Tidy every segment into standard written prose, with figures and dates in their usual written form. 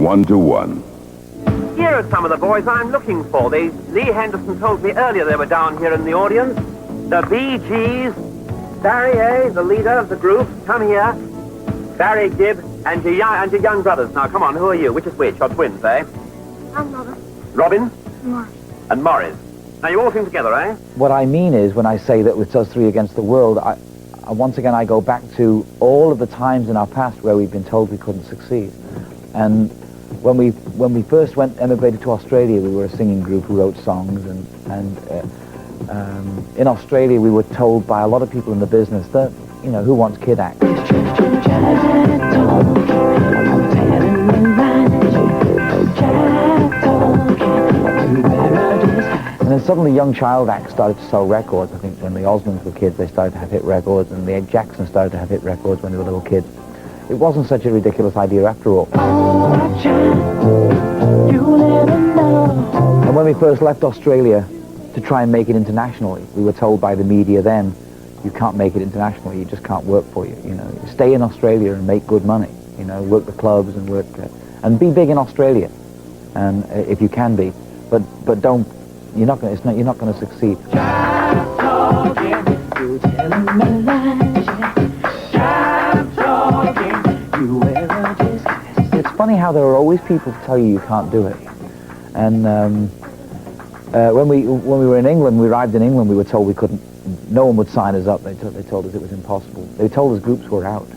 1-to-1. Here are some of the boys I'm looking for. Lee Henderson told me earlier they were down here in the audience. The Bee Gees, Barry A., the leader of the group, come here. Barry Gibb and your young brothers. Now, come on, who are you? Which is which? You're twins, eh? I'm Robin. Robin? Morris. And Morris. Now, you all sing together, eh? What I mean is, when I say that it's us three against the world, once again, I go back to all of the times in our past where we've been told we couldn't succeed. And when we first emigrated to Australia, we were a singing group who wrote songs, and in Australia we were told by a lot of people in the business that, you know, who wants kid acts? And then suddenly young child acts started to sell records. I think when the Osmonds were kids, they started to have hit records, and the Jacksons started to have hit records when they were little kids. It wasn't such a ridiculous idea after all. And when we first left Australia to try and make it internationally, we were told by the media then, you can't make it internationally, you just can't work for you, you know. Stay in Australia and make good money, you know, work the clubs and work, and be big in Australia, and if you can be, but don't, you're not going to succeed. It's funny how there are always people to tell you can't do it. And when we were in England, we arrived in England, we were told we couldn't, no one would sign us up. They told us it was impossible. They told us groups were out.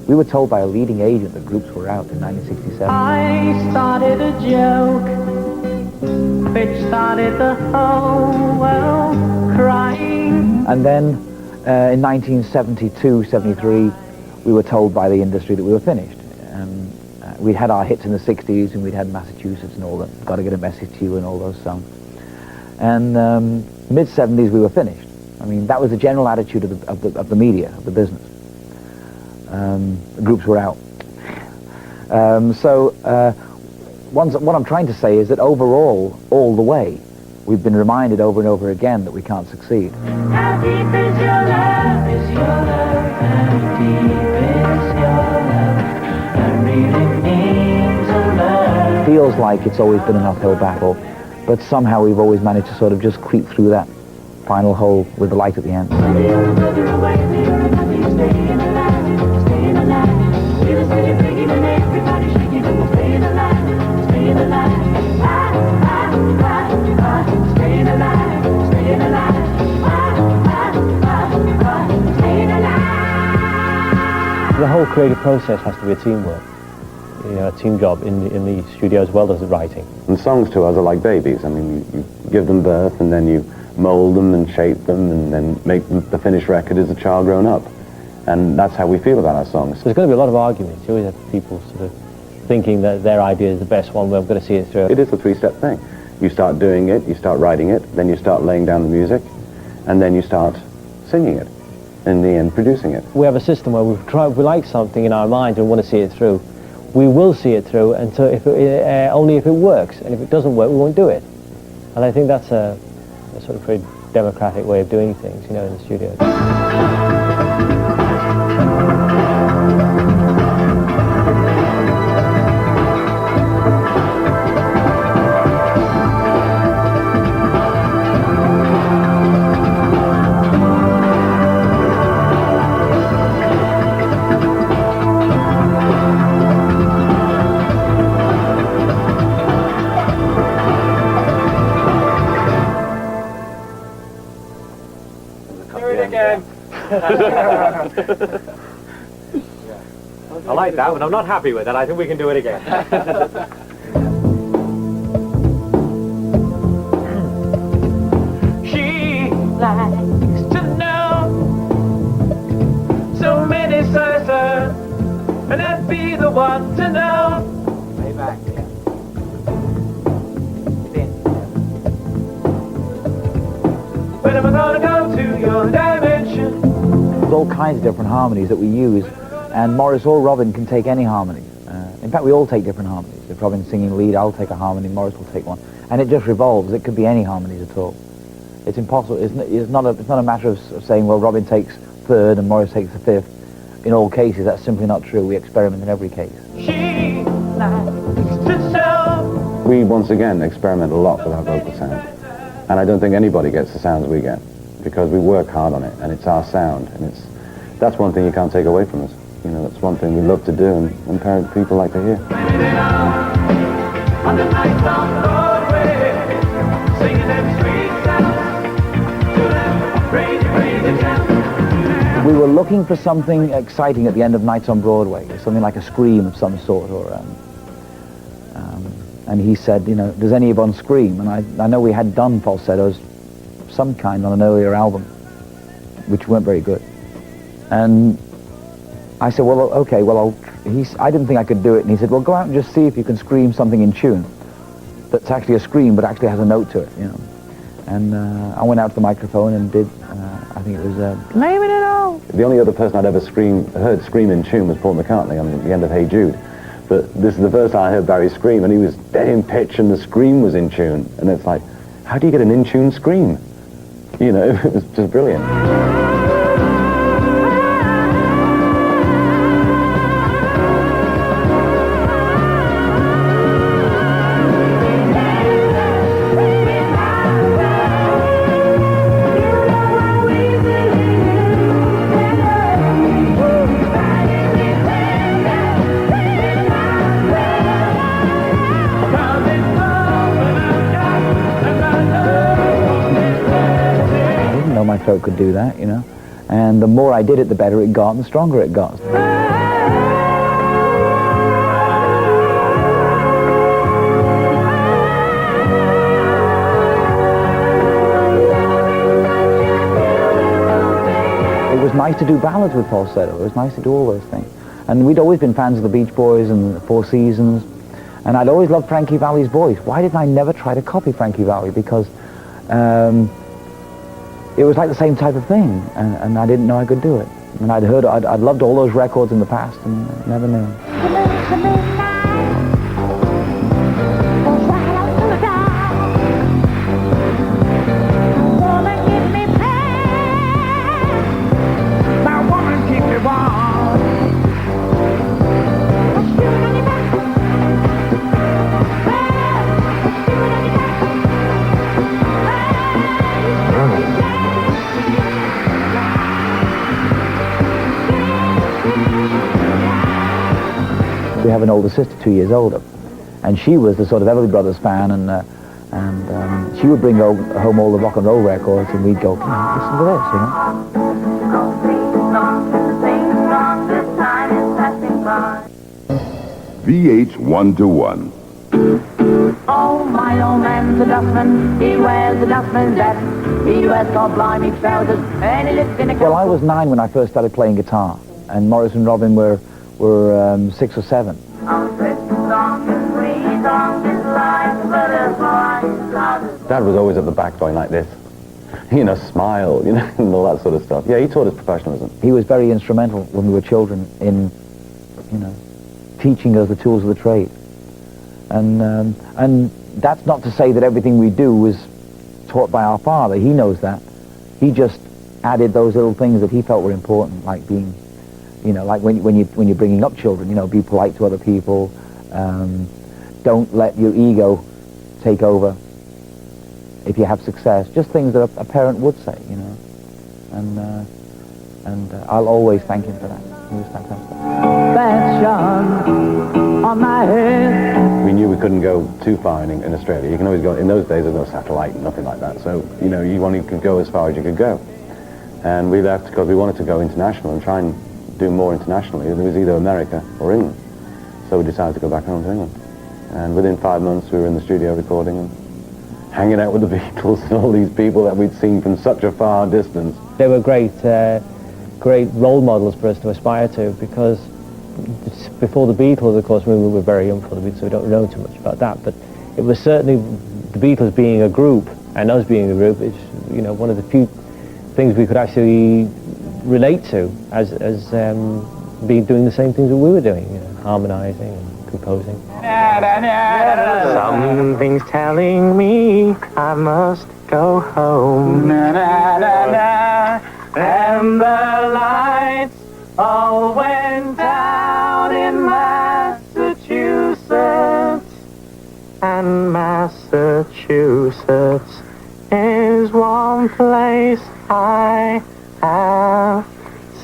We were told by a leading agent that groups were out in 1967. I started a joke, which started the whole world crying. And then in 1972, 73, we were told by the industry that we were finished. We'd had our hits in the 60s, and we'd had Massachusetts and all that, Got to Get a Message to You and all those songs. And mid-70s, we were finished. I mean, that was the general attitude of the media, of the business. The groups were out. What I'm trying to say is that overall, all the way, we've been reminded over and over again that we can't succeed. How deep is your love, is your love, how deep is your love, I really mean to love. Feels like it's always been an uphill battle, but somehow we've always managed to sort of just creep through that final hole with the light at the end. The whole creative process has to be a teamwork, you know, a team job in the studio as well as the writing. And songs to us are like babies. I mean, you give them birth and then you mold them and shape them and then make them, the finished record as a child grown up. And that's how we feel about our songs. There's going to be a lot of arguments. You always have people sort of thinking that their idea is the best one, we're going to see it through. It is a three-step thing. You start doing it, you start writing it, then you start laying down the music, and then you start singing it, in the end producing it. We have a system where we like something in our mind and want to see it through. We will see it through until only if it works, and if it doesn't work, we won't do it. And I think that's a sort of very democratic way of doing things, you know, in the studio. I like that, but I'm not happy with it. I think we can do it again. She likes to know so many sides, and I'd be the one to know. Way back, yeah. When am I gonna go to your dimension? There's all kinds of different harmonies that we use, and Morris or Robin can take any harmony. In fact, we all take different harmonies. If Robin's singing lead, I'll take a harmony, Morris will take one. And it just revolves. It could be any harmonies at all. It's impossible. It's not a matter of saying, well, Robin takes third and Morris takes the fifth. In all cases, that's simply not true. We experiment in every case. She likes we once again experiment a lot with our vocal sound. And I don't think anybody gets the sounds we get, because we work hard on it, and it's our sound, and that's one thing you can't take away from us. You know, that's one thing we love to do, and people like to hear. We were looking for something exciting at the end of Nights on Broadway, something like a scream of some sort, and he said, you know, does anyone scream? And I know we had done falsettos of some kind on an earlier album, which weren't very good. And I said, well, okay, well, I didn't think I could do it. And he said, well, go out and just see if you can scream something in tune that's actually a scream but actually has a note to it, you know. And I went out to the microphone and did, I think it was, Blaming It All. The only other person I'd ever heard scream in tune was Paul McCartney on the end of Hey Jude. But this is the first time I heard Barry scream, and he was dead in pitch and the scream was in tune. And it's like, how do you get an in-tune scream? You know, it was just brilliant. My throat could do that, you know, and the more I did it, the better it got and the stronger it got. It was nice to do ballads with falsetto. It was nice to do all those things, and we'd always been fans of the Beach Boys and the Four Seasons, and I'd always loved Frankie Valli's voice. Why didn't I never try to copy Frankie Valli? Because it was like the same type of thing, and I didn't know I could do it. And I'd loved all those records in the past and never knew. We have an older sister, 2 years older, and she was the sort of Everly Brothers fan, and she would bring home all the rock and roll records, and we'd go, listen to this, you know. VH-1 to 1. Oh, my old man's a dustman, he wears a dustman's hat, he wears blimey trousers, and he lives in a... Well, I was 9 when I first started playing guitar, and Morris and Robin were 6 or 7. Dad was always at the back going like this, you know, smile, you know, and all that sort of stuff. Yeah, he taught us professionalism. He was very instrumental when we were children in, you know, teaching us the tools of the trade. And that's not to say that everything we do was taught by our father. He knows that. He just added those little things that he felt were important, like being, you know, like when you're bringing up children, you know, be polite to other people. Don't let your ego take over if you have success. Just things that a parent would say, you know. And I'll always thank him for that. He was fantastic. Fashion on my head. We knew we couldn't go too far in Australia. You can always go, in those days there was no satellite, nothing like that. So, you know, you only could go as far as you could go. And we left because we wanted to go international and try and do more internationally. It was either America or England. So we decided to go back home to England. And within 5 months we were in the studio recording and hanging out with the Beatles and all these people that we'd seen from such a far distance. They were great role models for us to aspire to, because before the Beatles, of course, we were very young for the Beatles, so we don't know too much about that, but it was certainly the Beatles being a group and us being a group is, you know, one of the few things we could actually relate to as doing the same things that we were doing, you know, harmonizing and composing. Something's telling me I must go home. And the lights all went out in Massachusetts, and and Massachusetts is one place I have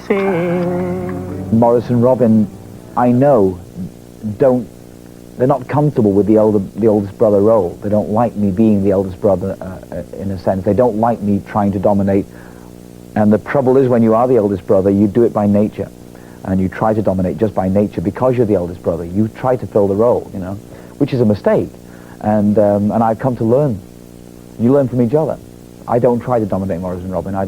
seen. Morris and Robin, I know, they're not comfortable with the oldest brother role. They don't like me being the eldest brother in a sense. They don't like me trying to dominate. And the trouble is, when you are the eldest brother, you do it by nature. And you try to dominate just by nature because you're the eldest brother. You try to fill the role, you know, which is a mistake. And I've come to learn. You learn from each other. I don't try to dominate Morris and Robin. I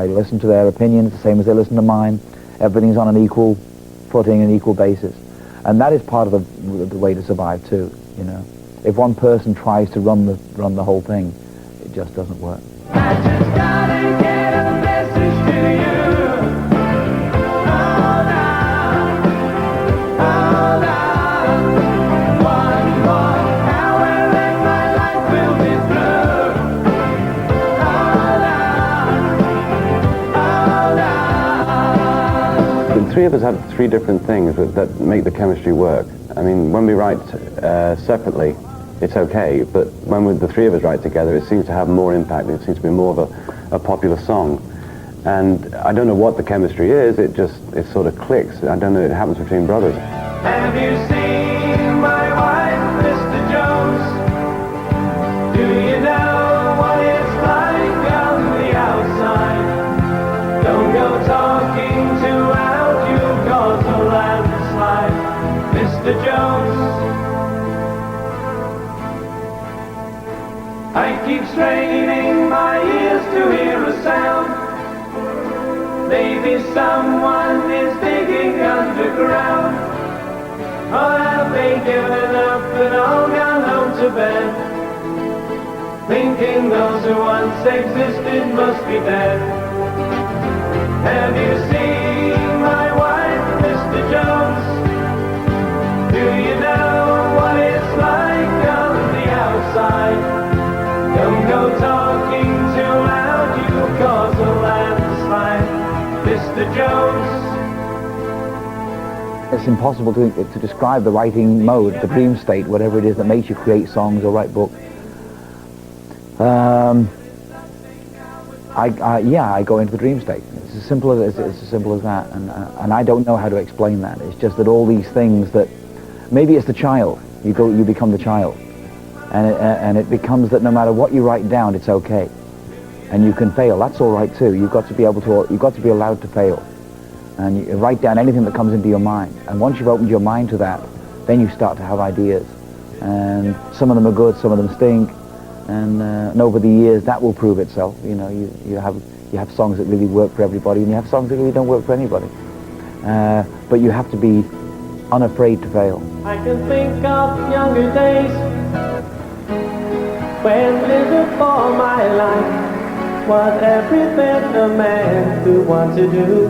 listen to their opinions the same as they listen to mine. Everything's on an equal footing, an equal basis. And that is part of the way to survive too, you know. If one person tries to run the whole thing, it just doesn't work. I just gotta get a message to you. Hold on, hold on. One more hour and my life will be through. Hold on, hold on. The three of us have three different things that make the chemistry work. I mean, when we write separately, it's okay, but when the three of us write together, it seems to have more impact. It seems to be more of a popular song. And I don't know what the chemistry is, it sort of clicks. I don't know, it happens between brothers. Have you seen my wife, Mr. Jones? Do you know what it's like on the outside? Don't go talking too loud, you'll cause a landslide, Mr. Jones. I keep straining my ears to hear a sound. Maybe someone is digging underground. Or have they given up and all gone home to bed? Thinking those who once existed must be dead. Have you seen my wife, Mr. Jones? Do you know what it's like on the outside? Don't go talking too loud, you'll cause a landslide, Mr. Jones. It's impossible to describe the writing mode, the dream state, whatever it is that makes you create songs or write books. I go into the dream state. It's as simple as that, and I don't know how to explain that. It's just that all these things that maybe it's the child. You become the child. And it becomes that no matter what you write down, it's okay, and you can fail. That's all right too. You've got to be allowed to fail, and you write down anything that comes into your mind. And once you've opened your mind to that, then you start to have ideas, and some of them are good, some of them stink, and over the years that will prove itself. You know, you have songs that really work for everybody, and you have songs that really don't work for anybody. But you have to be unafraid to fail. I can think of younger days when living for my life was everything a man could want to do.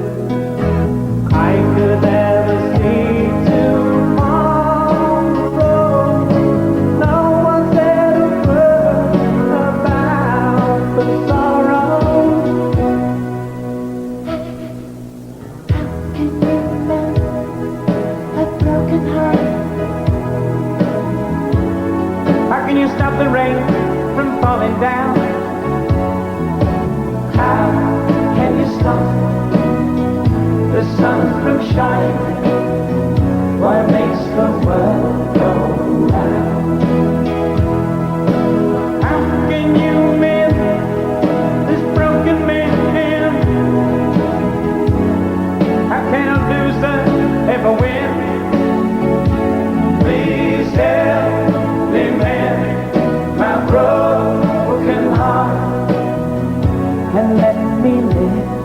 I could never see tomorrow. No one said a word about the sorrow. How can you mend a broken heart? How can you stop the rain from falling down? How can you stop the sun from shining? What makes the world go round? How can you mend this broken man? How can a loser ever win? Please help me mend my broken heart and let me live again.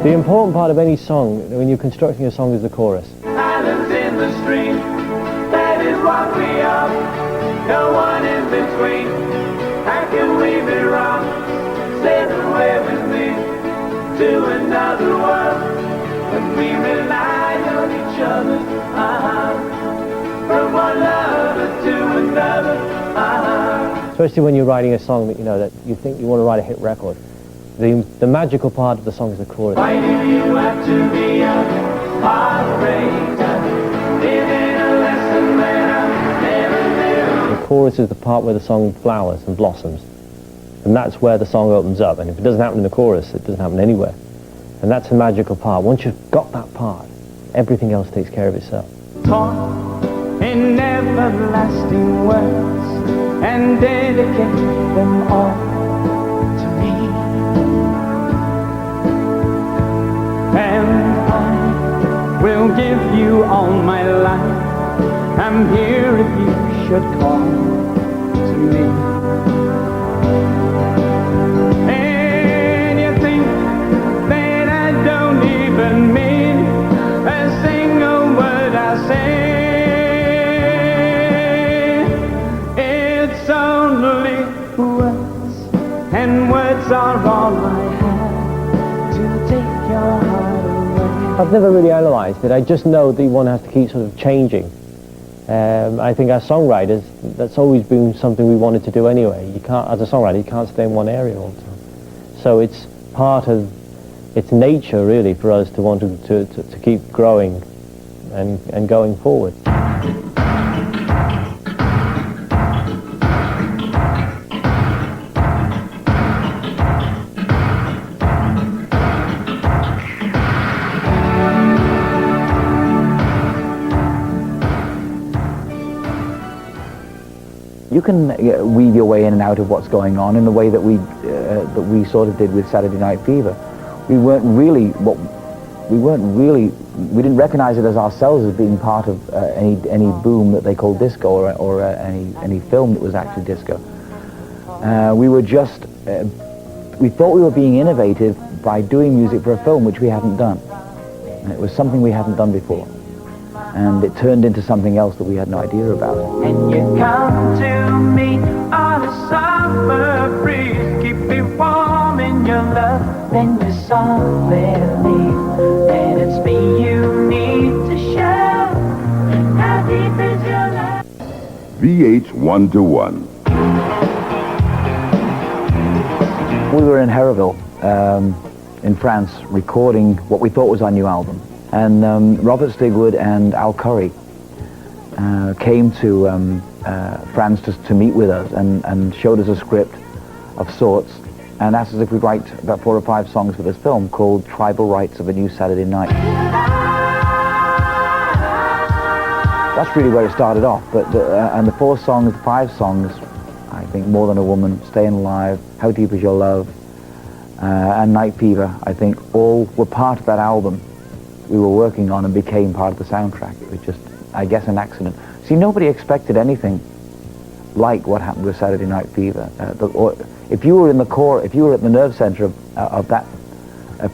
The important part of any song, when you're constructing a song, is the chorus. Islands in the stream, that is what we are. No one in between. How can we be wrong? Sail away with me to another world, and we rely on each other. From one lover to another. Especially when you're writing a song that that you think you want to write a hit record. The magical part of the song is the chorus. Why do you have to be a heartbreaker? It ain't a lesson that I've never chorus is the part where the song flowers and blossoms. And that's where the song opens up. And if it doesn't happen in the chorus, it doesn't happen anywhere. And that's a magical part. Once you've got that part, everything else takes care of itself. Talk in everlasting words and dedicate them all to me. And I will give you all my life. I'm here if you should call to me. And you think that I don't even mean a single word I say. It's only words, and words are all I have to take your heart away. I've never really analysed it. I just know that one has to keep sort of changing. I think as songwriters, that's always been something we wanted to do anyway. You can't, as a songwriter, you can't stay in one area all the time. So it's part of, it's nature really for us to want to keep growing and going forward. You can weave your way in and out of what's going on in the way that we sort of did with Saturday Night Fever. We didn't recognize it as ourselves as being part of any boom that they called disco or any film that was actually disco. We thought we were being innovative by doing music for a film which we hadn't done. And it was something we hadn't done before. And it turned into something else that we had no idea about. And you come to me on a summer breeze, keep me warm in your love, then you softly leave, and it's me you need to show. How deep is your love? VH-1 to 1. We were in Hérouville, in France, recording what we thought was our new album. And Robert Stigwood and Al Curry came to France to meet with us and showed us a script of sorts and asked us if we'd write about 4 or 5 songs for this film called Tribal Rites of a New Saturday Night. That's really where it started off, but and the 4 songs, the 5 songs, I think More Than a Woman, Staying Alive, How Deep Is Your Love, and Night Fever, I think all were part of that album we were working on and became part of the soundtrack. It was just, I guess, an accident. See, nobody expected anything like what happened with Saturday Night Fever. If you were in the core, if you were at the nerve center of that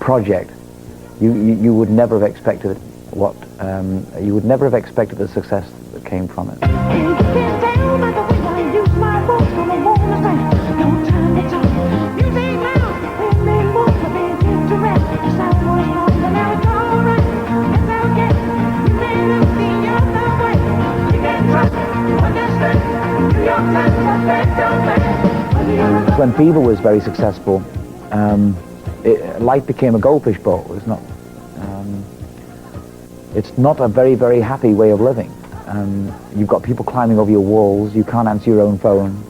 project, you would never have expected what, you would never have expected the success that came from it. When Fever was very successful, life became a goldfish bowl. It's not a very, very happy way of living. You've got people climbing over your walls. You can't answer your own phone.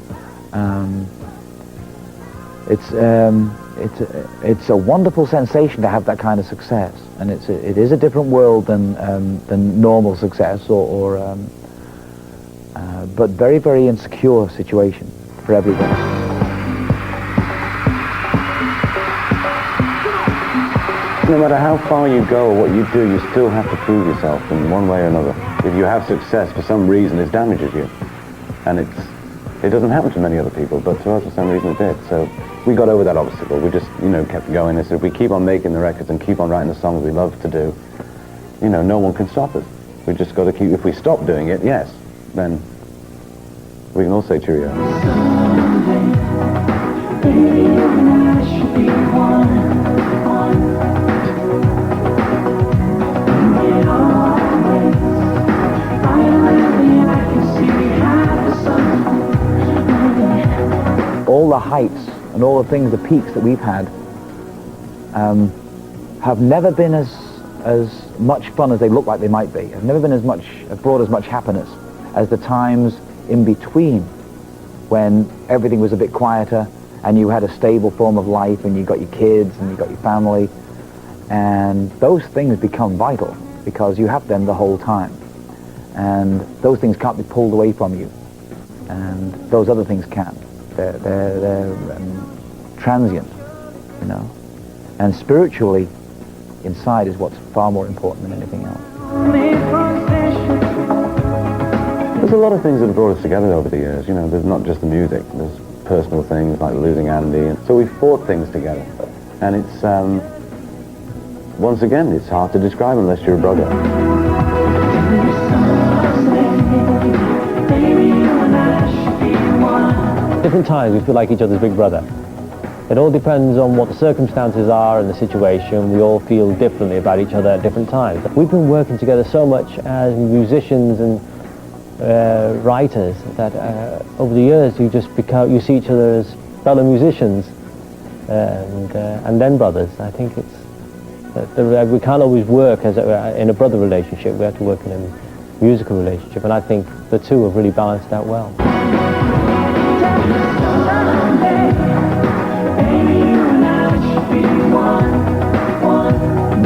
It's a wonderful sensation to have that kind of success, and it is a different world than normal success but very, very insecure situation for everybody. No matter how far you go or what you do, you still have to prove yourself in one way or another. If you have success, for some reason, it damages you. And it doesn't happen to many other people, but to us, for some reason, it did. So we got over that obstacle. We just, kept going. And so if we keep on making the records and keep on writing the songs we love to do, no one can stop us. We just got to keep, if we stop doing it, yes, then we can all say cheerio. All the heights and all the things, the peaks that we've had, have never been as much fun as they look like they might be. Have never been have brought as much happiness as the times in between when everything was a bit quieter and you had a stable form of life and you got your kids and you got your family. And those things become vital because you have them the whole time. And those things can't be pulled away from you. And those other things can. They're transient, you know. And spiritually, inside is what's far more important than anything else. There's a lot of things that have brought us together over the years. You know, there's not just the music. There's personal things like losing Andy. And so we fought things together. And it's, once again, it's hard to describe unless you're a brother. Different times we feel like each other's big brother. It all depends on what the circumstances are and the situation. We all feel differently about each other at different times. We've been working together so much as musicians and writers that over the years you see each other as fellow musicians and then brothers. I think it's we can't always work as in a brother relationship. We have to work in a musical relationship, and I think the two have really balanced out well.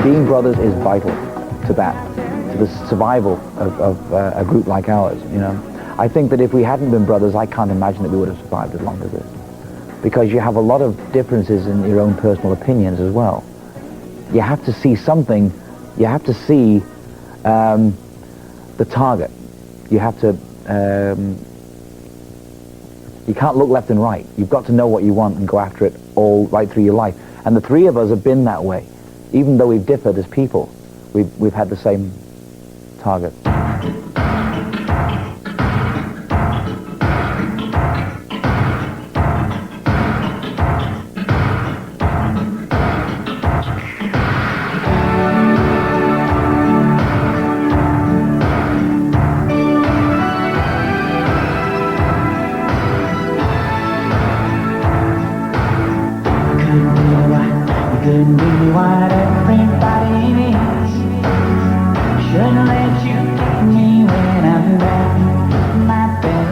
Being brothers is vital to that, to the survival of a group like ours, you know. I think that if we hadn't been brothers, I can't imagine that we would have survived as long as this. Because you have a lot of differences in your own personal opinions as well. You have to see something, you have to see the target. You have to, you can't look left and right. You've got to know what you want and go after it all right through your life. And the three of us have been that way. Even though we've differed as people, we've had the same target. Couldn't be what everybody needs. Shouldn't let you take me when I'm down my bed.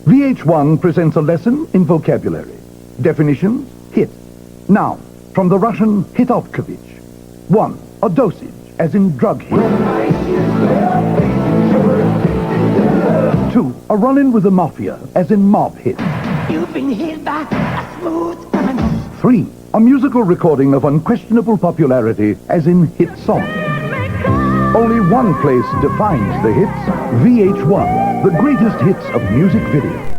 VH1 presents a lesson in vocabulary. Definitions: hit. Noun, from the Russian hitovkovich. 1. A dosage, as in drug hit. 2. A run-in with the mafia, as in mob hit. You've been hit by a smooth criminal. 3. A musical recording of unquestionable popularity, as in hit song. Only one place defines the hits: VH1, the greatest hits of music video.